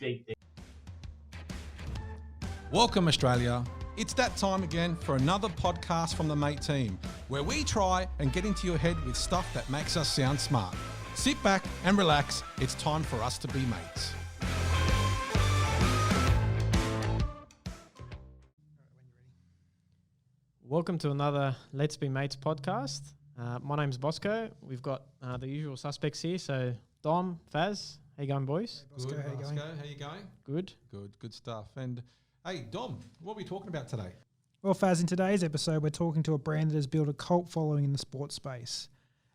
deep. Welcome, Australia. It's that time again for another podcast from the Mate team, where we try and get into your head with stuff that makes us sound smart. Sit back and relax. It's time for us to be mates. Welcome to another Let's Be Mates podcast. My name's Bosco. We've got the usual suspects here. So Dom, Faz, how you going, boys? Hey, Bosco, how you going? How you going? Good. Good stuff. And hey, Dom, what are we talking about today? Well, Faz, in today's episode, we're talking to a brand that has built a cult following in the sports space.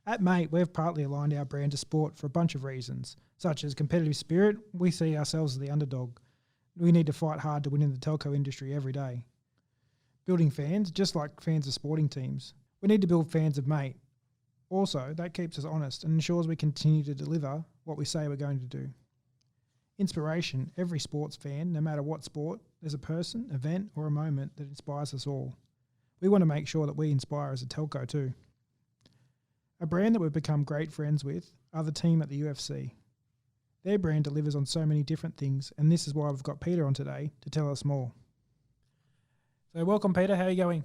At Mate, we've partly aligned our brand to sport for a bunch of reasons, such as competitive spirit. We see ourselves as the underdog. We need to fight hard to win in the telco industry every day. Building fans, just like fans of sporting teams. We need to build fans of Mate. Also, that keeps us honest and ensures we continue to deliver what we say we're going to do. Inspiration. Every sports fan, no matter what sport, there's a person, event, or a moment that inspires us all. We want to make sure that we inspire as a telco too. A brand that we've become great friends with are the team at the UFC. Their brand delivers on so many different things, and this is why we've got Peter on today to tell us more. So welcome, Peter. How are you going?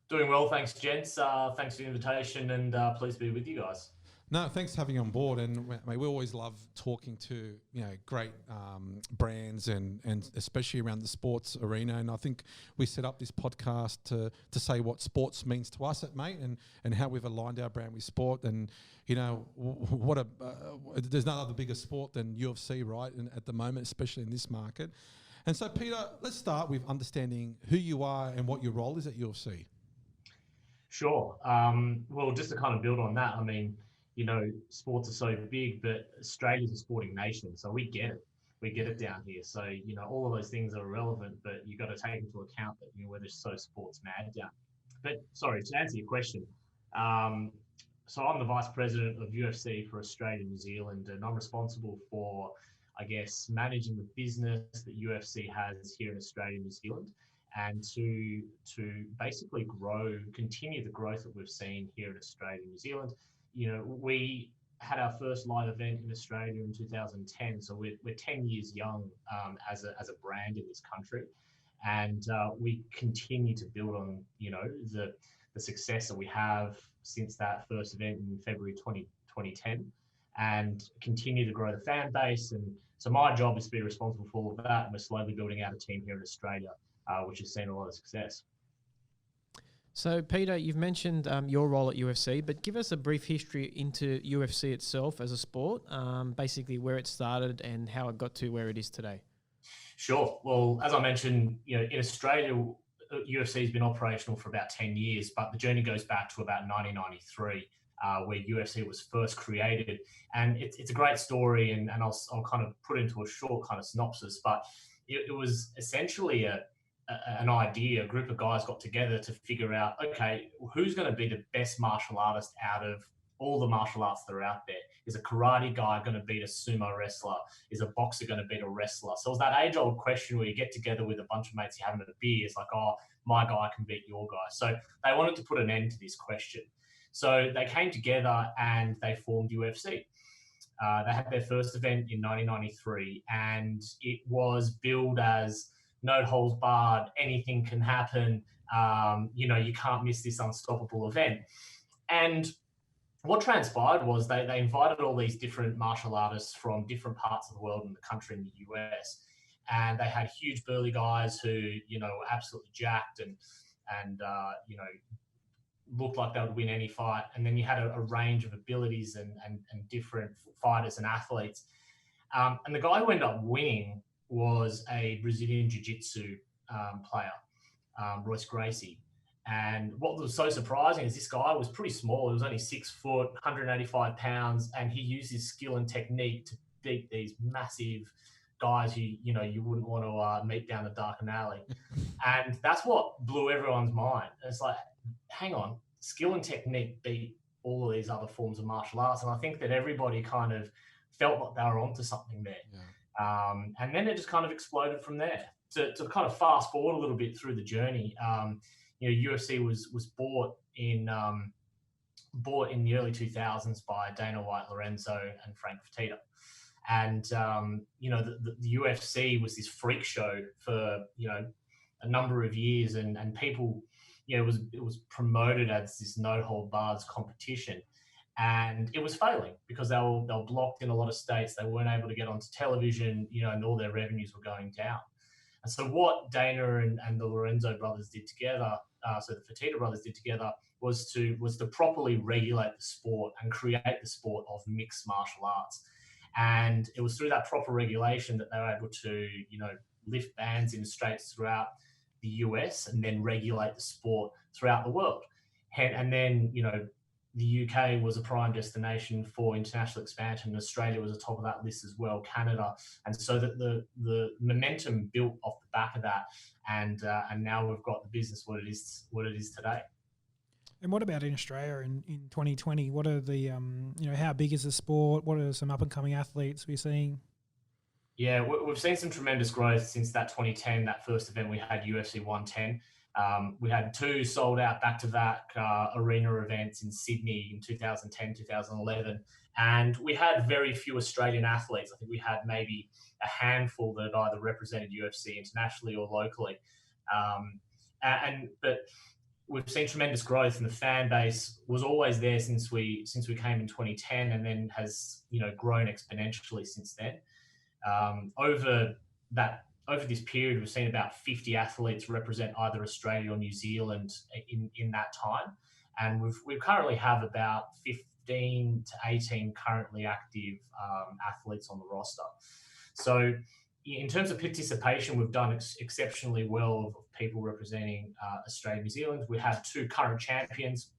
Doing well, thanks, gents. Thanks for the invitation, and pleased to be with you guys. No, thanks for having you on board. And mate, we always love talking to great brands and especially around the sports arena. And I think we set up this podcast to say what sports means to us at Mate and how we've aligned our brand with sport. And there's no other bigger sport than UFC, right? And at the moment, especially in this market. And so, Peter, let's start with understanding who you are and what your role is at UFC. Sure. Well, just to kind of build on that, I mean, sports are so big, but Australia's a sporting nation, so we get it. We get it down here. So, all of those things are relevant, but you've got to take into account that, we're just so sports mad down. But sorry, to answer your question, so I'm the vice president of UFC for Australia and New Zealand, and I'm responsible for, I guess, managing the business that UFC has here in Australia and New Zealand, and to basically continue the growth that we've seen here in Australia and New Zealand. We had our first live event in Australia in 2010, so we're 10 years young as a brand in this country, and we continue to build on the success that we have since that first event in February 2010, and continue to grow the fan base. And so my job is to be responsible for all of that, and we're slowly building out a team here in Australia, which has seen a lot of success. So, Peter, you've mentioned your role at UFC, but give us a brief history into UFC itself as a sport, basically where it started and how it got to where it is today. Sure. Well, as I mentioned, in Australia, UFC has been operational for about 10 years, but the journey goes back to about 1993, where UFC was first created. And it's a great story, and I'll kind of put into a short kind of synopsis, but it was essentially an idea. A group of guys got together to figure out, okay, who's going to be the best martial artist out of all the martial arts that are out there? Is a karate guy going to beat a sumo wrestler? Is a boxer going to beat a wrestler? So it was that age-old question where you get together with a bunch of mates, you're having a beer. It's like, oh, my guy can beat your guy. So they wanted to put an end to this question. So they came together and they formed UFC. They had their first event in 1993, and it was billed as no holds barred, anything can happen. You can't miss this unstoppable event. And what transpired was they invited all these different martial artists from different parts of the world and the country in the US. And they had huge burly guys who, were absolutely jacked and looked like they would win any fight. And then you had a range of abilities and different fighters and athletes. And the guy who ended up winning was a Brazilian Jiu-Jitsu player, Royce Gracie. And what was so surprising is this guy was pretty small. He was only 6 foot, 185 pounds, and he used his skill and technique to beat these massive guys who, you wouldn't want to meet down a dark alley. And that's what blew everyone's mind. It's like, hang on, skill and technique beat all of these other forms of martial arts. And I think that everybody kind of felt like they were onto something there. Yeah. And then it just kind of exploded from there. To kind of fast forward a little bit through the journey, UFC was bought in the early 2000s by Dana White, Lorenzo, and Frank Fertitta. And the UFC was this freak show for a number of years, and people, it was promoted as this no hold bars competition, and it was failing because they were blocked in a lot of states. They weren't able to get onto television, and all their revenues were going down. And so what Dana and the Lorenzo brothers did together, so the Fertitta brothers did together, was to properly regulate the sport and create the sport of mixed martial arts. And it was through that proper regulation that they were able to, lift bans in states throughout the US and then regulate the sport throughout the world. And then, the UK was a prime destination for international expansion. Australia was atop of that list as well, Canada. And so that the momentum built off the back of that. And now we've got the business what it is today. And what about in Australia in 2020? What are the, how big is the sport? What are some up-and-coming athletes we're seeing? Yeah, we've seen some tremendous growth since that 2010, that first event we had, UFC 110. We had 2 sold-out back-to-back arena events in Sydney in 2010, 2011. And we had very few Australian athletes. I think we had maybe a handful that either represented UFC internationally or locally. But we've seen tremendous growth, and the fan base was always there since we came in 2010, and then has grown exponentially since then. Over this period, we've seen about 50 athletes represent either Australia or New Zealand in that time, and we currently have about 15 to 18 currently active athletes on the roster. So in terms of participation, we've done exceptionally well of people representing Australia and New Zealand. We have 2 current champions,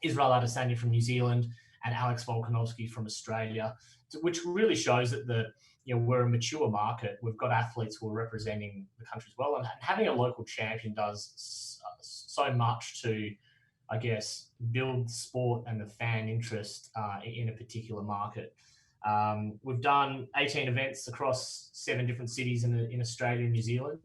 Israel Adesanya from New Zealand and Alex Volkanovski from Australia, which really shows that we're a mature market. We've got athletes who are representing the country as well, and having a local champion does so much to, I guess, build sport and the fan interest in a particular market. We've done 18 events across 7 different cities in Australia and New Zealand,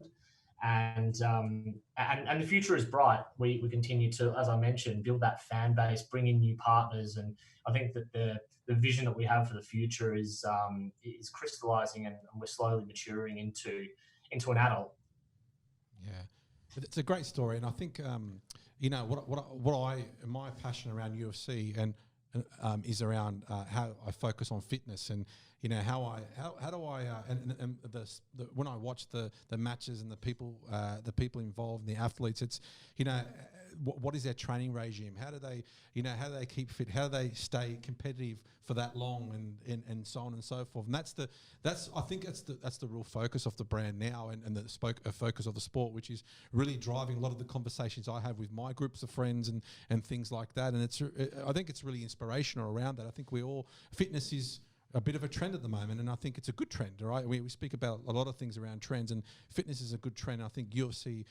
and the future is bright. We continue to, as I mentioned, build that fan base, bring in new partners, and I think that the vision that we have for the future is crystallizing, and we're slowly maturing into an adult. Yeah, it's a great story, and I think my passion around UFC and is around how I focus on fitness, and how do I when I watch the matches and the people involved, the athletes, it's what is their training regime? How do they keep fit? How do they stay competitive for that long, and so on and so forth? And I think that's the real focus of the brand now, and the focus of the sport, which is really driving a lot of the conversations I have with my groups of friends and things like that. And I think it's really inspirational around that. I think fitness is a bit of a trend at the moment, and I think it's a good trend, right? We speak about a lot of things around trends, and fitness is a good trend. I think UFC,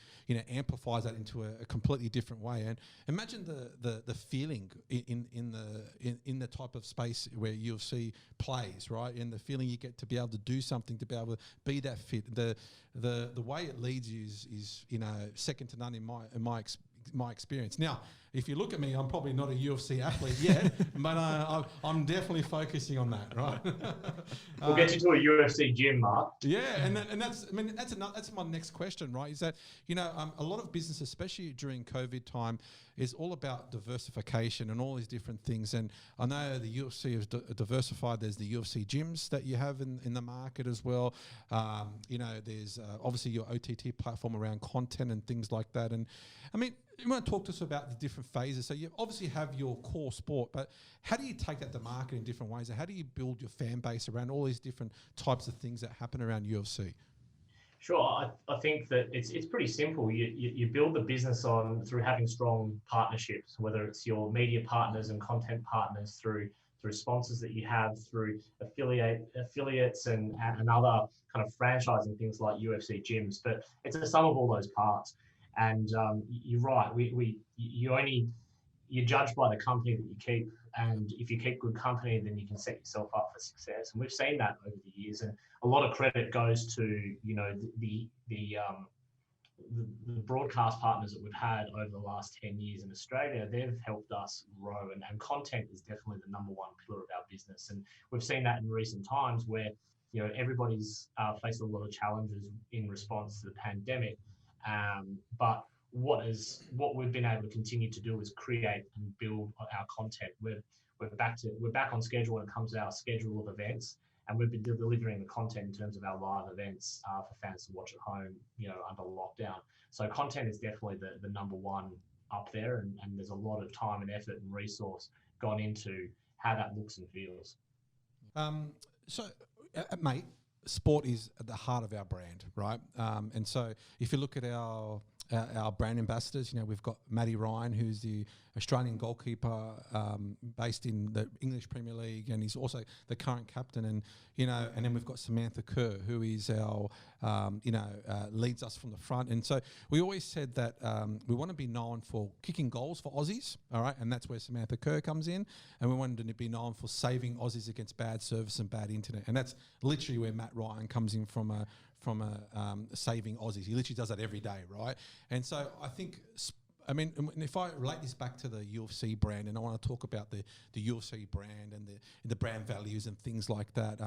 amplifies that into a completely different way. And imagine the feeling in the type of space where UFC plays, right? And the feeling you get to be able to do something, to be able to be that fit. The way it leads you is second to none in my experience. Now, if you look at me, I'm probably not a UFC athlete yet, but I'm definitely focusing on that, right? We'll get you to a UFC gym, Mark. Yeah, and that's my next question, right? Is that a lot of business, especially during COVID time, is all about diversification and all these different things. And I know the UFC has diversified. There's the UFC gyms that you have in the market as well. There's obviously your OTT platform around content and things like that. And I mean, you want to talk to us about the different phases. So you obviously have your core sport, but how do you take that to market in different ways? And how do you build your fan base around all these different types of things that happen around UFC? Sure, I think that it's pretty simple. You build the business through having strong partnerships, whether it's your media partners and content partners, through sponsors that you have, through affiliates and other kind of franchising things like UFC gyms. But it's a sum of all those parts. And you're right. You're judged by the company that you keep, and if you keep good company, then you can set yourself up for success. And we've seen that over the years, and a lot of credit goes to the the broadcast partners that we've had over the last 10 years in Australia, they've helped us grow, and content is definitely the number one pillar of our business. And we've seen that in recent times where, everybody's faced a lot of challenges in response to the pandemic. But what we've been able to continue to do is create and build our content. We're back on schedule when it comes to our schedule of events, and we've been delivering the content in terms of our live events for fans to watch at home, under lockdown. So content is definitely the number one up there, and there's a lot of time and effort and resource gone into how that looks and feels. Mate, sport is at the heart of our brand, right? And so if you look at our brand ambassadors, we've got Matty Ryan, who's the Australian goalkeeper based in the English Premier League, and he's also the current captain. And and then we've got Samantha Kerr, who is our leads us from the front. And so we always said that we want to be known for kicking goals for Aussies, all right, and that's where Samantha Kerr comes in. And we wanted to be known for saving Aussies against bad service and bad internet, and that's literally where Matt Ryan comes in from saving Aussies. He literally does that every day, right? And so I think, if I relate this back to the UFC brand, and I want to talk about the UFC brand and the brand values and things like that,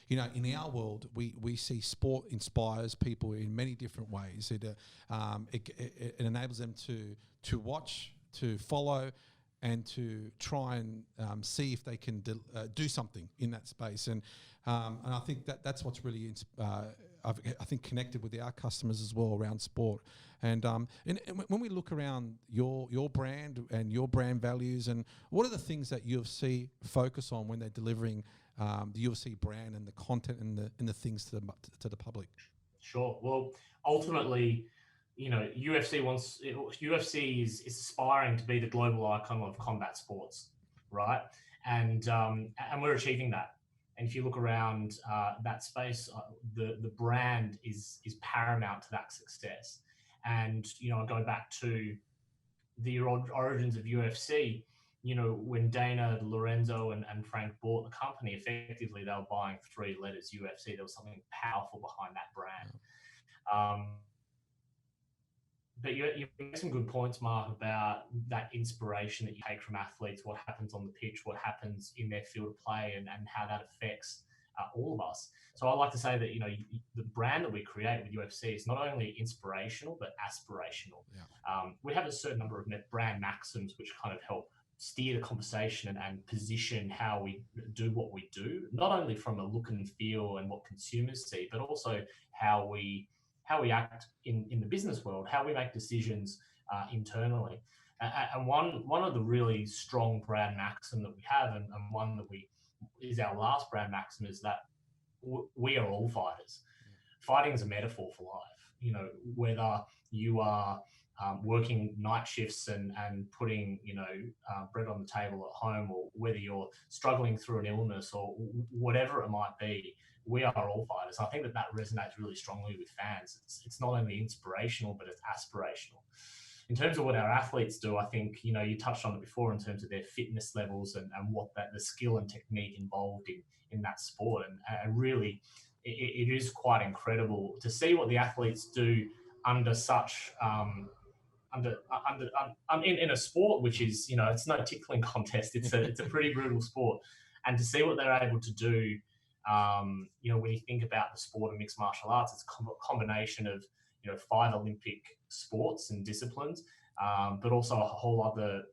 in our world, we see sport inspires people in many different ways. It enables them to watch, to follow, and to try and see if they can do something in that space. And I think that's what's really I think connected with our customers as well around sport. And when we look around your brand and your brand values, and what are the things that UFC focus on when they're delivering the UFC brand and the content and the things to the public? Sure. Well, ultimately, UFC is aspiring to be the global icon of combat sports, right? And we're achieving that. And if you look around that space, the brand is paramount to that success. And going back to the origins of UFC, when Dana, Lorenzo, and Frank bought the company, effectively they were buying 3 letters UFC. There was something powerful behind that brand. But you make some good points, Mark, about that inspiration that you take from athletes, what happens on the pitch, what happens in their field of play, and how that affects all of us. So I like to say that, the brand that we create with UFC is not only inspirational, but aspirational. Yeah. We have a certain number of brand maxims which kind of help steer the conversation and position how we do what we do, not only from a look and feel and what consumers see, but also how we act in the business world, how we make decisions internally. And one of the really strong brand maxim that we have, and one that is our last brand maxim, is that we are all fighters. Fighting is a metaphor for life. Whether you are working night shifts and putting bread on the table at home, or whether you're struggling through an illness or whatever it might be, we are all fighters. I think that resonates really strongly with fans. It's not only inspirational, but it's aspirational. In terms of what our athletes do, I think, you touched on it before in terms of their fitness levels and what the skill and technique involved in that sport. And really, it is quite incredible to see what the athletes do under such, in a sport which is, it's no tickling contest. It's a pretty brutal sport. And to see what they're able to do, when you think about the sport of mixed martial arts, it's a combination of 5 Olympic sports and disciplines, but also a whole other,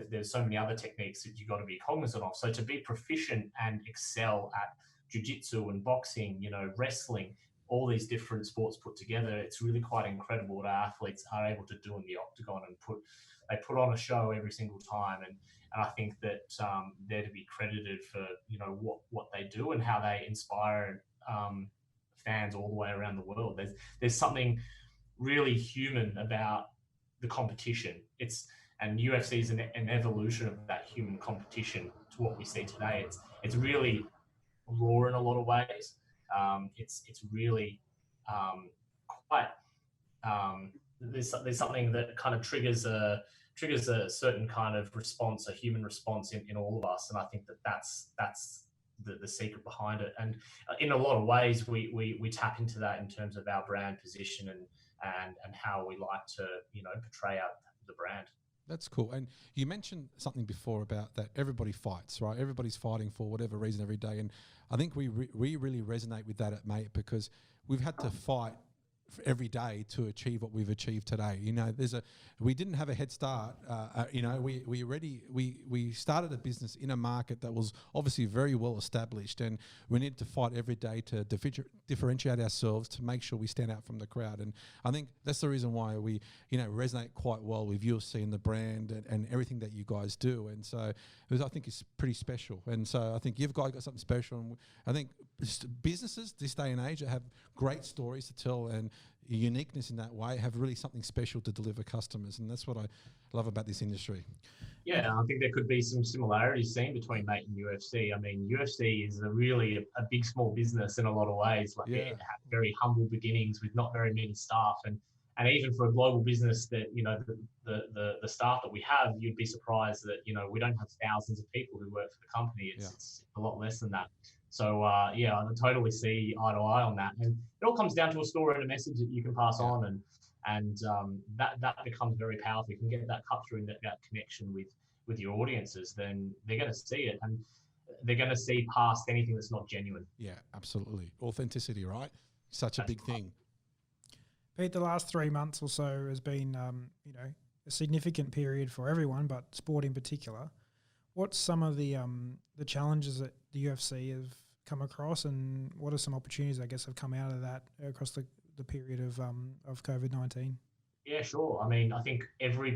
there's so many other techniques that you've got to be cognizant of. So to be proficient and excel at jiu-jitsu and boxing, wrestling, all these different sports put together, it's really quite incredible what our athletes are able to do in the octagon, and they put on a show every single time. And I think that they're to be credited for what they do and how they inspire fans all the way around the world. There's something really human about the competition. And UFC is an evolution of that human competition to what we see today. It's really raw in a lot of ways. It's really quite. There's something that kind of triggers a certain kind of response, a human response in all of us, and I think that's the secret behind it. And in a lot of ways, we tap into that in terms of our brand position and how we like to, portray the brand. That's cool. And you mentioned something before about that everybody fights, right? Everybody's fighting for whatever reason every day. And I think we really resonate with that at Mate, because we've had to fight every day to achieve what we've achieved today. We didn't have a head start. We started a business in a market that was obviously very well established, and we need to fight every day to differentiate ourselves to make sure we stand out from the crowd. And I think that's the reason why we, resonate quite well with UFC and the brand and everything that you guys do. And so I think it's pretty special. And so I think you've got something special. And I think businesses this day and age that have great stories to tell and uniqueness in that way have really something special to deliver customers, and that's what I love about this industry. Yeah, I think there could be some similarities seen between Mate and UFC. I mean, UFC is really a big small business in a lot of ways. It had very humble beginnings with not very many staff, and even for a global business that the staff that we have, you'd be surprised that we don't have thousands of people who work for the company. It's a lot less than that. So, I totally see eye to eye on that. And it all comes down to a story and a message that you can pass on. And that becomes very powerful. You can get that cut through, that connection with your audiences, then they're going to see it. And they're going to see past anything that's not genuine. Yeah, absolutely. Authenticity, right? Such a big thing. Pete, the last 3 months or so has been, a significant period for everyone, but sport in particular. What's some of the challenges that the UFC have come across, and what are some opportunities, I guess, have come out of that across the period of COVID-19? Yeah, sure. I mean, I think every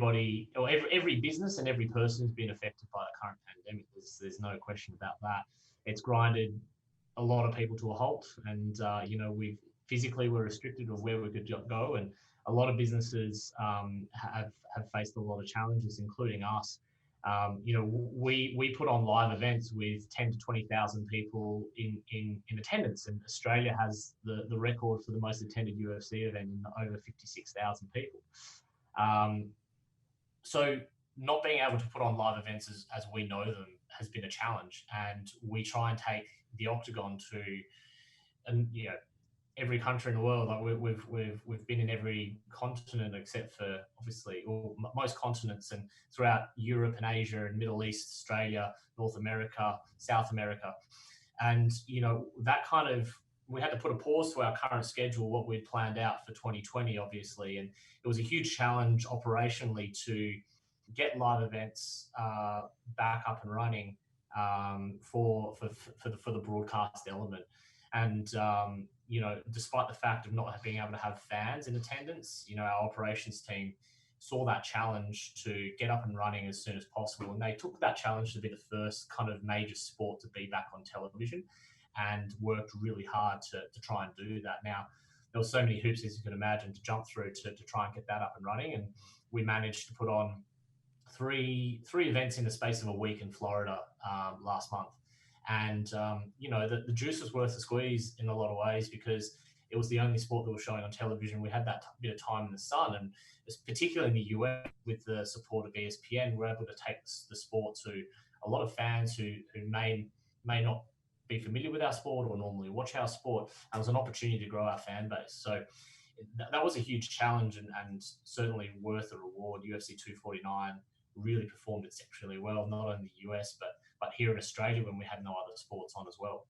business and every person has been affected by the current pandemic. There's no question about that. It's grinded a lot of people to a halt, and we're restricted of where we could go, and a lot of businesses have faced a lot of challenges, including us. We put on live events with 10 to 20,000 people in attendance, and Australia has the record for the most attended UFC event in over 56,000 people. So not being able to put on live events as we know them has been a challenge, and we try and take the Octagon to, every country in the world. Like we've been in every continent except for obviously, or most continents, and throughout Europe and Asia and Middle East, Australia, North America, South America, and that kind of, we had to put a pause to our current schedule, what we'd planned out for 2020, obviously, and it was a huge challenge operationally to get live events back up and running for the broadcast element. And despite the fact of not being able to have fans in attendance, our operations team saw that challenge to get up and running as soon as possible, and they took that challenge to be the first kind of major sport to be back on television, and worked really hard to try and do that. Now, there were so many hoops, as you can imagine, to jump through to try and get that up and running, and we managed to put on three events in the space of a week in Florida last month. And, the juice was worth the squeeze in a lot of ways, because it was the only sport that was showing on television. We had that bit of time in the sun, and particularly in the US, with the support of ESPN, we're able to take the sport to a lot of fans who may not be familiar with our sport or normally watch our sport. And it was an opportunity to grow our fan base. So that was a huge challenge, and certainly worth the reward. UFC 249 really performed exceptionally well, not only in the US, but here in Australia when we had no other sports on as well.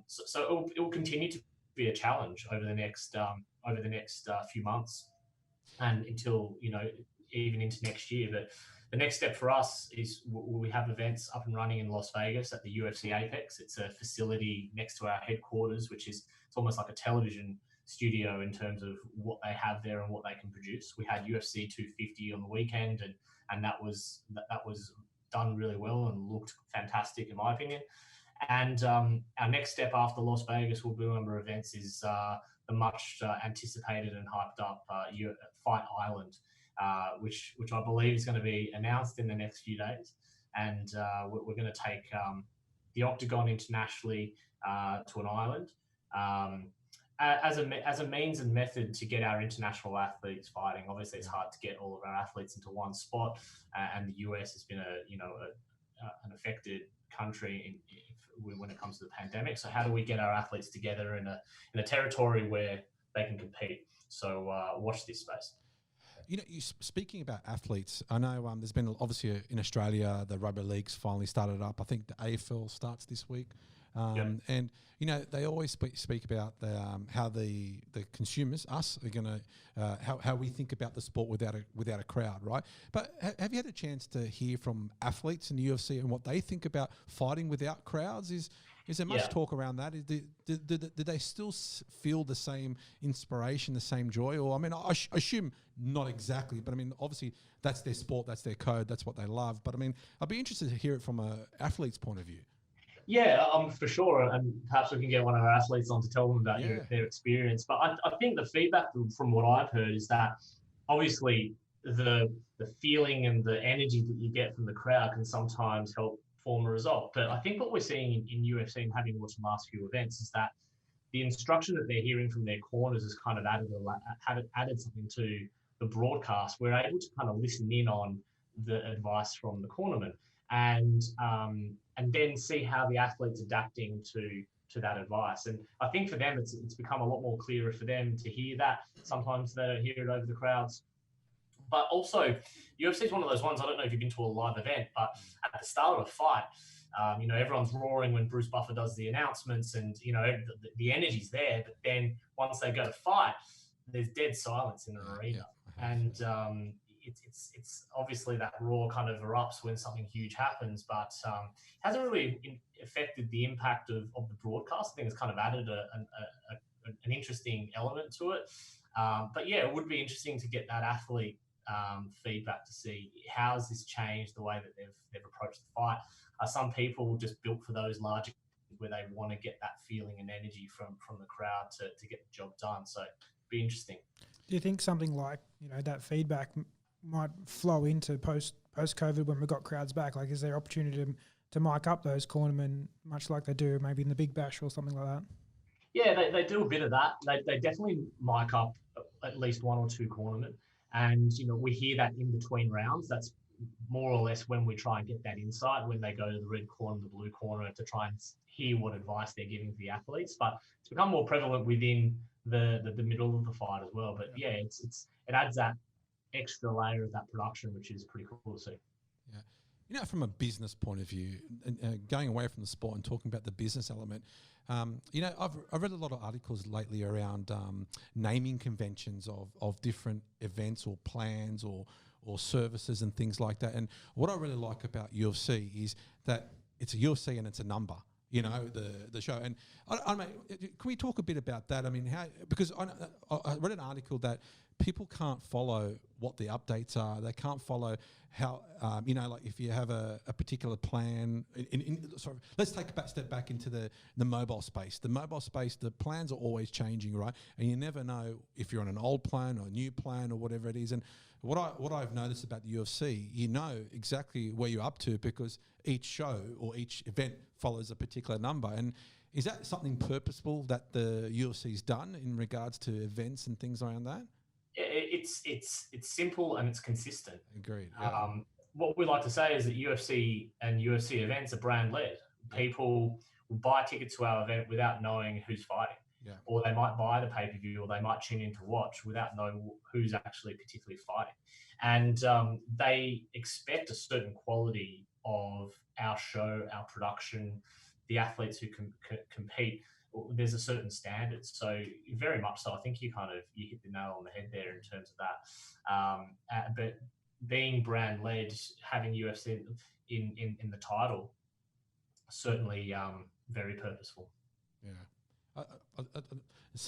So it will continue to be a challenge over the next few months, and until even into next year. But the next step for us is we have events up and running in Las Vegas at the UFC Apex. It's a facility next to our headquarters, it's almost like a television studio in terms of what they have there and what they can produce. We had UFC 250 on the weekend, and that was done really well and looked fantastic in my opinion. And our next step after Las Vegas will be a number of events, is the much anticipated and hyped up Fight Island, which I believe is going to be announced in the next few days. And we're going to take the Octagon internationally to an island as a means and method to get our international athletes fighting. Obviously, it's hard to get all of our athletes into one spot, and the US has been an affected country when it comes to the pandemic. So how do we get our athletes together in a territory where they can compete. So watch this space. You know, speaking about athletes, I know there's been obviously in Australia, the rugby league's finally started up. I think the AFL starts this week. And, you know, they always speak about how the consumers, us, are going to, how we think about the sport without a crowd, right? But have you had a chance to hear from athletes in the UFC and what they think about fighting without crowds? Is there much talk around that? Do they still feel the same inspiration, the same joy? Or, I mean, I assume not exactly, but I mean, obviously that's their sport, that's their code, that's what they love. But I mean, I'd be interested to hear it from an athlete's point of view. Yeah, for sure. And perhaps we can get one of our athletes on to tell them about their experience. But I think the feedback from what I've heard is that obviously the feeling and the energy that you get from the crowd can sometimes help form a result. But I think what we're seeing in UFC and having watched the last few events is that the instruction that they're hearing from their corners has kind of added something to the broadcast. We're able to kind of listen in on the advice from the cornerman and then see how the athlete's adapting to that advice. And I think for them, it's become a lot more clearer for them to hear that. Sometimes they don't hear it over the crowds. But also, UFC is one of those ones, I don't know if you've been to a live event, but at the start of a fight, you know, everyone's roaring when Bruce Buffer does the announcements and, you know, the energy's there. But then once they go to fight, there's dead silence in an arena. And it's obviously that roar kind of erupts when something huge happens, but hasn't really affected the impact of the broadcast. I think it's kind of added an interesting element to it. But yeah, it would be interesting to get that athlete feedback to see how has this changed the way that they've approached the fight. Are some people just built for those larger where they want to get that feeling and energy from the crowd to get the job done? So it'd be interesting. Do you think something like, you know, that feedback might flow into post-COVID when we've got crowds back? Like, is there opportunity to mic up those cornermen much like they do maybe in the Big Bash or something like that? Yeah, they do a bit of that. They definitely mic up at least one or two cornermen. And, you know, we hear that in between rounds. That's more or less when we try and get that insight, when they go to the red corner, the blue corner, to try and hear what advice they're giving to the athletes. But it's become more prevalent within the middle of the fight as well. But yeah, it adds that extra layer of that production, which is pretty cool to see. Yeah. You know, from a business point of view, going away from the sport and talking about the business element, you know, I've read a lot of articles lately around naming conventions of different events or plans or services and things like that. And what I really like about UFC is that it's a UFC and it's a number. You know, the show. And I mean, can we talk a bit about that? I mean, because I read an article that people can't follow what the updates are. They can't follow how, you know, like if you have a particular plan. Sorry, let's take a step back into the mobile space. The mobile space, the plans are always changing, right? And you never know if you're on an old plan or a new plan or whatever it is. And what I've noticed about the UFC, you know exactly where you're up to because each show or each event follows a particular number. And is that something purposeful that the UFC's done in regards to events and things around that? It's simple and it's consistent. Agreed. Yeah. What we like to say is that UFC and UFC events are brand led. People will buy tickets to our event without knowing who's fighting. Yeah. Or they might buy the pay-per-view or they might tune in to watch without knowing who's actually particularly fighting. And they expect a certain quality of our show, our production, the athletes who compete. There's a certain standard. So very much so, I think you hit the nail on the head there in terms of that. But being brand-led, having UFC in the title, certainly very purposeful. Yeah.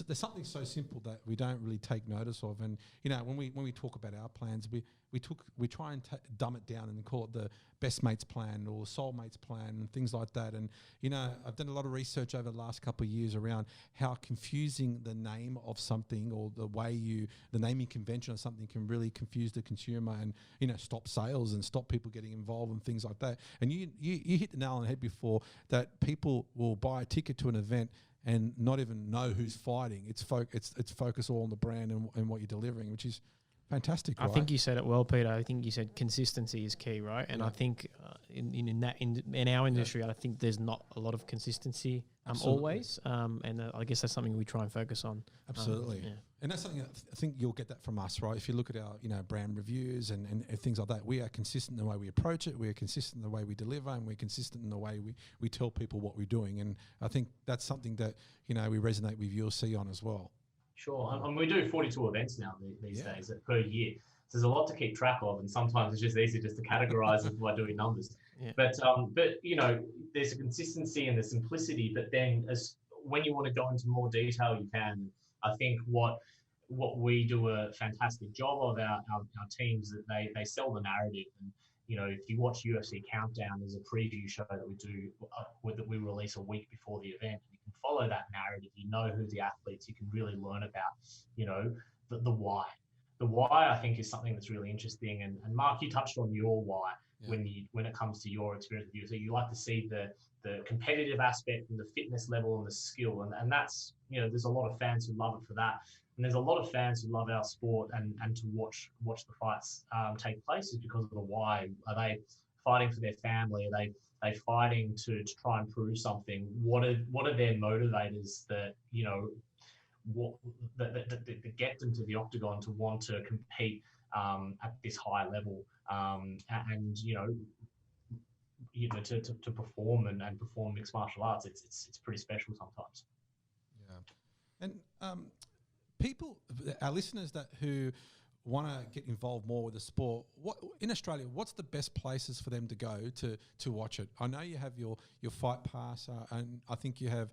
There's something so simple that we don't really take notice of, and you know when we talk about our plans, we try and dumb it down and call it the best mates plan or soul mates plan and things like that. And you know I've done a lot of research over the last couple of years around how confusing the name of something or the naming convention of something can really confuse the consumer and you know stop sales and stop people getting involved and things like that. And you hit the nail on the head before that people will buy a ticket to an event and not even know who's fighting. It's focused all on the brand and what you're delivering, which is Fantastic. I think you said it well, Peter. I think you said consistency is key, right? And I think in our industry, I think there's not a lot of consistency always, and I guess that's something we try and focus on. Absolutely, and that's something that I think you'll get that from us, right? If you look at our brand reviews and things like that, we are consistent in the way we approach it. We are consistent in the way we deliver, and we're consistent in the way we tell people what we're doing. And I think that's something that we resonate with UFC on as well. Sure, and we do 42 events now these days per year. So there's a lot to keep track of, and sometimes it's just easy just to categorize it by doing numbers. Yeah. But there's a consistency and the simplicity. But then, when you want to go into more detail, you can. I think what we do a fantastic job of our teams, that they sell the narrative. And if you watch UFC Countdown, there's a preview show that we do that we release a week before the event. You can follow that narrative. You know who the athletes. You can really learn about the why. The why, I think, is something that's really interesting. And Mark, you touched on your why when it comes to your experience with UFC. You like to see the competitive aspect and the fitness level and the skill, and that's there's a lot of fans who love it for that. And there's a lot of fans who love our sport and to watch the fights take place is because of the why. Are they fighting for their family? Are they fighting to try and prove something? What are their motivators that that get them to the octagon to want to compete at this high level and to perform and perform mixed martial arts? It's pretty special sometimes. Yeah, and people, our listeners who want to get involved more with the sport, in Australia, what's the best places for them to go to watch it? I know you have your Fight Pass, and I think you have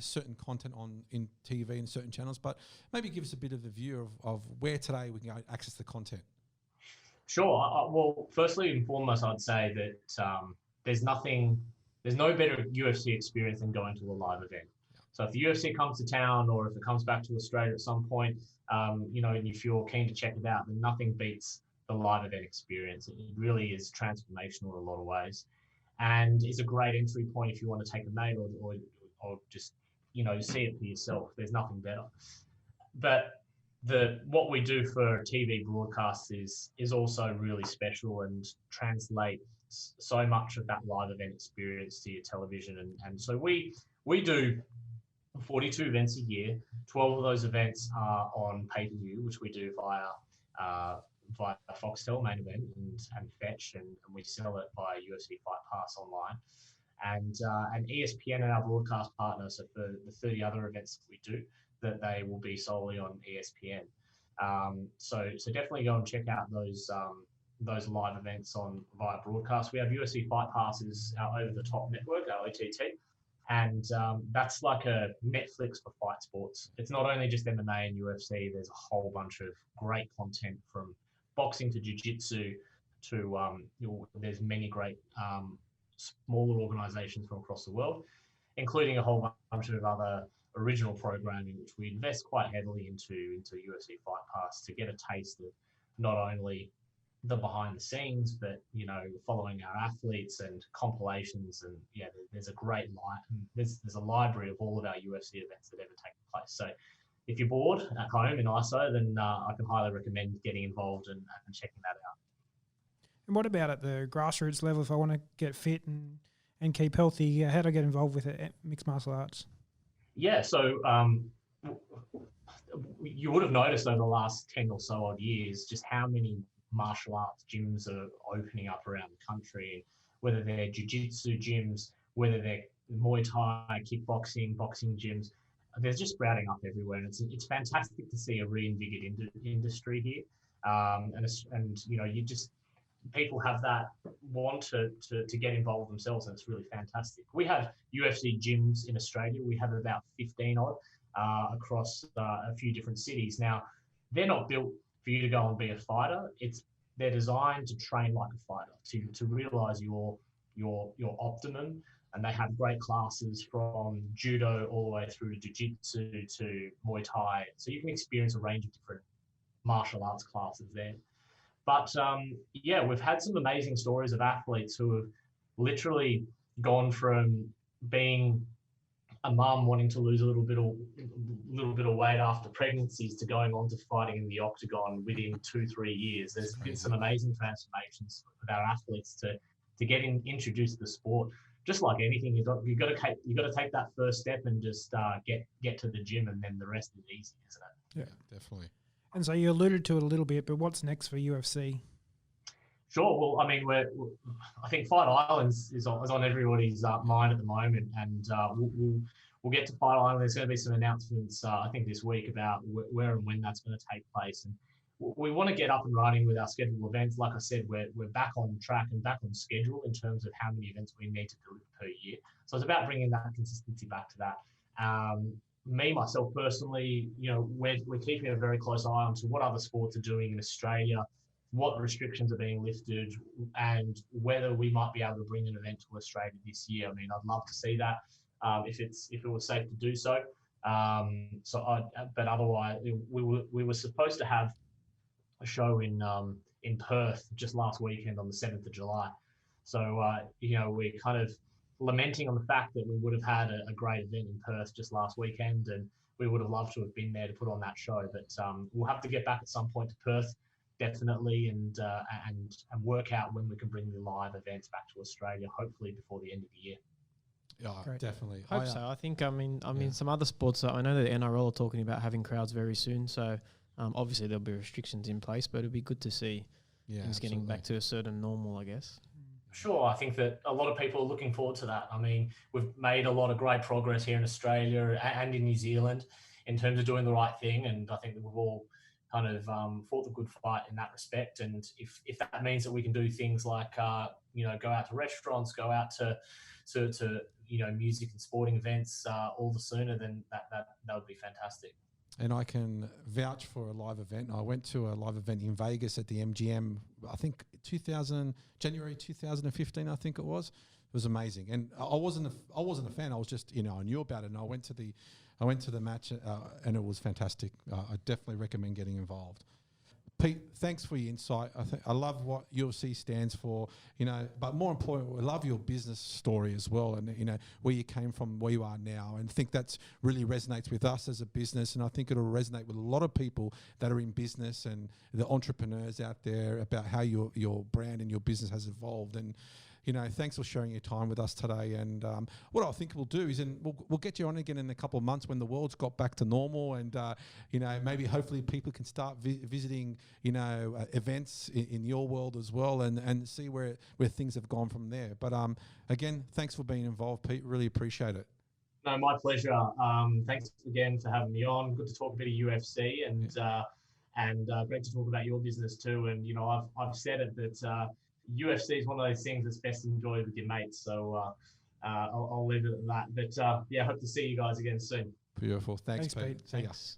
certain content in TV and certain channels, but maybe give us a bit of a view of where today we can go access the content. Sure. Well, firstly and foremost, I'd say that there's no better UFC experience than going to a live event. So if the UFC comes to town, or if it comes back to Australia at some point, and if you're keen to check it out, then nothing beats the live event experience. It really is transformational in a lot of ways, and is a great entry point if you want to take a mate or just see it for yourself. There's nothing better. But what we do for TV broadcasts is also really special and translates so much of that live event experience to your television. And so we do 42 events a year. 12 of those events are on pay-per-view, which we do via Foxtel Main Event and Fetch, and we sell it via UFC Fight Pass online. And ESPN and our broadcast partner, so for the 30 other events that we do, that they will be solely on ESPN. So definitely go and check out those live events via broadcast. We have UFC Fight Passes, our over-the-top network, our OTT. And that's like a Netflix for fight sports. It's not only just MMA and UFC. There's a whole bunch of great content from boxing to jiu-jitsu to there's many great smaller organizations from across the world, including a whole bunch of other original programming, which we invest quite heavily into UFC Fight Pass to get a taste of not only the behind the scenes, but following our athletes and compilations, and there's a library of all of our UFC events that ever take place. So if you're bored at home in ISO, then I can highly recommend getting involved and checking that out. And what about at the grassroots level? If I want to get fit and keep healthy, how do I get involved with it, mixed martial arts? Yeah, so you would have noticed over the last 10 or so odd years just how many martial arts gyms are opening up around the country, whether they're jiu-jitsu gyms, whether they're Muay Thai, kickboxing, boxing gyms. They're just sprouting up everywhere, and it's fantastic to see a reinvigorated industry here. And people have that want to get involved themselves, and it's really fantastic. We have UFC gyms in Australia. We have about 15 odd across a few different cities. Now, they're not built for you to go and be a fighter. They're designed to train like a fighter, to realize your optimum. And they have great classes from judo all the way through to jiu-jitsu to Muay Thai. So you can experience a range of different martial arts classes there. But we've had some amazing stories of athletes who have literally gone from being a mum wanting to lose a little bit of weight after pregnancies to going on to fighting in the octagon within 2-3 years. There's been some amazing transformations with our athletes to get introduced to the sport. Just like anything, you've got to take that first step and just get to the gym, and then the rest is easy, isn't it? Yeah, definitely. And so you alluded to it a little bit, but what's next for UFC? Sure. Well, I mean, I think Fight Islands is on everybody's mind at the moment, and we'll get to Fight Island. There's going to be some announcements, I think, this week about where and when that's going to take place, and we want to get up and running with our scheduled events. Like I said, we're back on track and back on schedule in terms of how many events we need to do per year. So it's about bringing that consistency back to that. Myself personally, we're keeping a very close eye on to what other sports are doing in Australia, what restrictions are being lifted, and whether we might be able to bring an event to Australia this year. I mean, I'd love to see that if it was safe to do so. But otherwise, we were supposed to have a show in Perth just last weekend on the 7th of July. So we're kind of lamenting on the fact that we would have had a great event in Perth just last weekend, and we would have loved to have been there to put on that show. But we'll have to get back at some point to Perth, definitely, and work out when we can bring the live events back to Australia, hopefully before the end of the year. Yeah, Great. definitely. Hope so. I think. I mean, some other sports. I know the NRL are talking about having crowds very soon. So obviously there'll be restrictions in place, but it'll be good to see things getting back to a certain normal, I guess. Sure, I think that a lot of people are looking forward to that. I mean, we've made a lot of great progress here in Australia and in New Zealand in terms of doing the right thing, and I think that we've all kind of fought the good fight in that respect. And if that means that we can do things like go out to restaurants, go out to music and sporting events all the sooner, then that would be fantastic. And I can vouch for a live event. I went to a live event in Vegas at the MGM, I think January 2015, I think it was. It was amazing. And I wasn't a fan. I was just, I knew about it, and I went to the match and it was fantastic. I definitely recommend getting involved. Pete, thanks for your insight. I love what UFC stands for, but more importantly, I love your business story as well, and where you came from, where you are now, and think that's really resonates with us as a business, and I think it'll resonate with a lot of people that are in business and the entrepreneurs out there about how your brand and your business has evolved. And thanks for sharing your time with us today. And what I think we'll do is, we'll get you on again in a couple of months when the world's got back to normal, and maybe hopefully people can start visiting events in your world as well, and see where things have gone from there. But again, thanks for being involved, Pete. Really appreciate it. No, my pleasure. Thanks again for having me on. Good to talk a bit of UFC, and great to talk about your business too. And I've said it that UFC is one of those things that's best enjoyed with your mates. So I'll leave it at that. But hope to see you guys again soon. Beautiful. Thanks Pete. Thanks.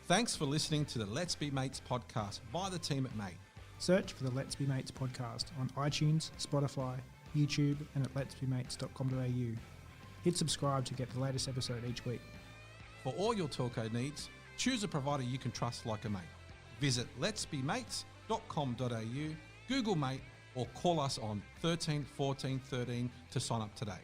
Thanks for listening to the Let's Be Mates podcast by the team at Mate. Search for the Let's Be Mates podcast on iTunes, Spotify, YouTube, and at letsbemates.com.au. Hit subscribe to get the latest episode each week. For all your telco needs, choose a provider you can trust like a mate. Visit letsbemates.com.au, Google Mate, or call us on 13 14 13 to sign up today.